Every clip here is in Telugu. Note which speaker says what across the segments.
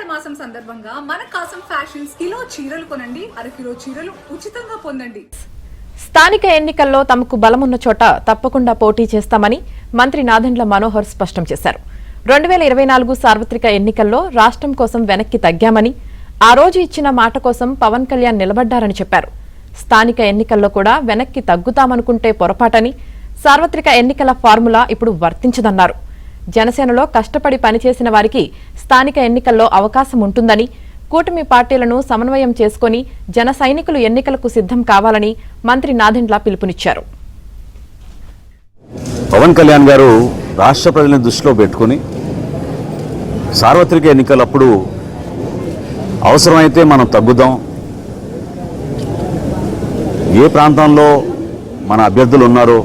Speaker 1: ఆషాఢ మాసం సందర్భంగా మన కాసం ఫ్యాషన్స్ కిలో చీరలు కొనండి, అరకిలో చీరలు ఉచితంగా పొందండి.
Speaker 2: స్థానిక ఎన్నికల్లో తమకు బలమున్న చోట తప్పకుండా పోటీ చేస్తామని మంత్రి నాదెండ్ల మనోహర్ స్పష్టం చేశారు. 2024 సార్వత్రిక ఎన్నికల్లో రాష్ట్రం కోసం వెనక్కి తగ్గామని, ఆ రోజు ఇచ్చిన మాట కోసం పవన్ కళ్యాణ్ నిలబడ్డారని చెప్పారు. స్థానిక ఎన్నికల్లో కూడా వెనక్కి తగ్గుతామనుకుంటే పొరపాటని, సార్వత్రిక ఎన్నికల ఫార్ములా ఇప్పుడు వర్తించదన్నారు. జనసేనలో కష్టపడి పనిచేసిన వారికి స్థానిక ఎన్నికల్లో అవకాశం ఉంటుందని, కూటమి పార్టీలను సమన్వయం చేసుకుని జన సైనికులు ఎన్నికలకు సిద్ధం కావాలని మంత్రి నాదెండ్ల పిలుపునిచ్చారు.
Speaker 3: పవన్ కళ్యాణ్ గారు రాష్ట్ర ప్రజలను దృష్టిలో పెట్టుకుని సార్వత్రిక ఎన్నికలప్పుడు అవసరమైతే మనం తగ్గుదాం, ఏ ప్రాంతంలో మన అభ్యర్థులు ఉన్నారో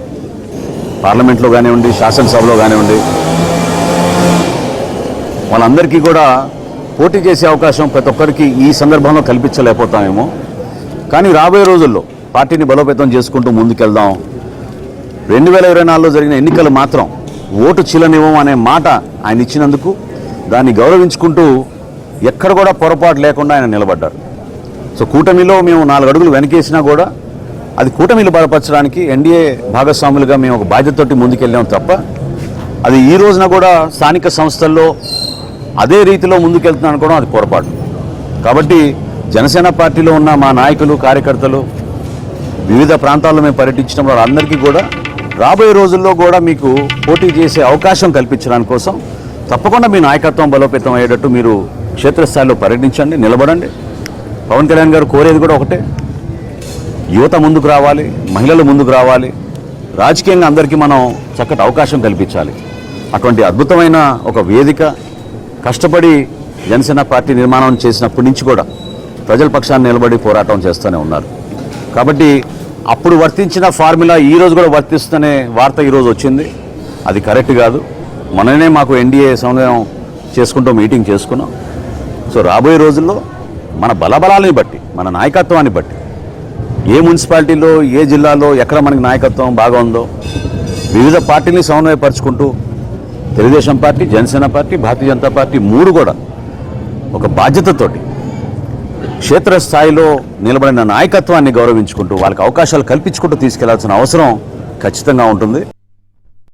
Speaker 3: పార్లమెంట్లో కానివ్వండి, శాసనసభలో కానివ్వండి, వాళ్ళందరికీ కూడా పోటీ చేసే అవకాశం ప్రతి ఒక్కరికి ఈ సందర్భంలో కల్పించలేకపోతామేమో. కానీ రాబోయే రోజుల్లో పార్టీని బలోపేతం చేసుకుంటూ ముందుకెళ్దాం. 2024లో జరిగిన ఎన్నికలు మాత్రం ఓటు చీలనివ్వం అనే మాట ఆయన ఇచ్చినందుకు దాన్ని గౌరవించుకుంటూ ఎక్కడ కూడా పొరపాటు లేకుండా ఆయన నిలబడ్డారు. సో కూటమిలో మేము 4 అడుగులు వెనకేసినా కూడా అది కూటమిలు బలపరచడానికి ఎన్డీఏ భాగస్వాములుగా మేము ఒక బాధ్యతతోటి ముందుకెళ్ళాం తప్ప అది ఈ రోజున కూడా స్థానిక సంస్థల్లో అదే రీతిలో ముందుకెళ్తున్నాను అనుకోవడం అది పొరపాటు. కాబట్టి జనసేన పార్టీలో ఉన్న మా నాయకులు, కార్యకర్తలు వివిధ ప్రాంతాల్లో మేము పర్యటించడం వాళ్ళందరికీ కూడా రాబోయే రోజుల్లో కూడా మీకు పోటీ చేసే అవకాశం కల్పించడానికి కోసం తప్పకుండా మీ నాయకత్వం బలోపేతం అయ్యేటట్టు మీరు క్షేత్రస్థాయిలో పర్యటించండి, నిలబడండి. పవన్ కళ్యాణ్ గారు కోరేది కూడా ఒకటే, యువత ముందుకు రావాలి, మహిళలు ముందుకు రావాలి, రాజకీయంగా అందరికీ మనం చక్కటి అవకాశం కల్పించాలి. అటువంటి అద్భుతమైన ఒక వేదిక కష్టపడి జనసేన పార్టీ నిర్మాణం చేసినప్పటి నుంచి కూడా ప్రజల పక్షాన్ని నిలబడి పోరాటం చేస్తూనే ఉన్నారు. కాబట్టి అప్పుడు వర్తించిన ఫార్ములా ఈరోజు కూడా వర్తిస్తుందనే వార్త ఈరోజు వచ్చింది. అది కరెక్ట్ కాదు. మొన్ననే మాకు ఎన్డీఏ సమన్వయం చేసుకుంటూ మీటింగ్ చేసుకున్నాం. సో రాబోయే రోజుల్లో మన బలబలాలని బట్టి, మన నాయకత్వాన్ని బట్టి, ఏ మున్సిపాలిటీలో, ఏ జిల్లాలో ఎక్కడ మనకి నాయకత్వం బాగా ఉందో వివిధ పార్టీని సమన్వయపరుచుకుంటూ Telugu Desam party, Janasena party, Bharatiya Janata party 3 కూడా ఒక బాధ్యతతోటి క్షేత్రస్థాయిలో నిలబడిన నాయకత్వాన్ని గౌరవించుకుంటూ వాళ్ళకి అవకాశాలు కల్పించుకుంటూ తీసుకెళ్లాల్సిన అవసరం ఖచ్చితంగా ఉంటుంది.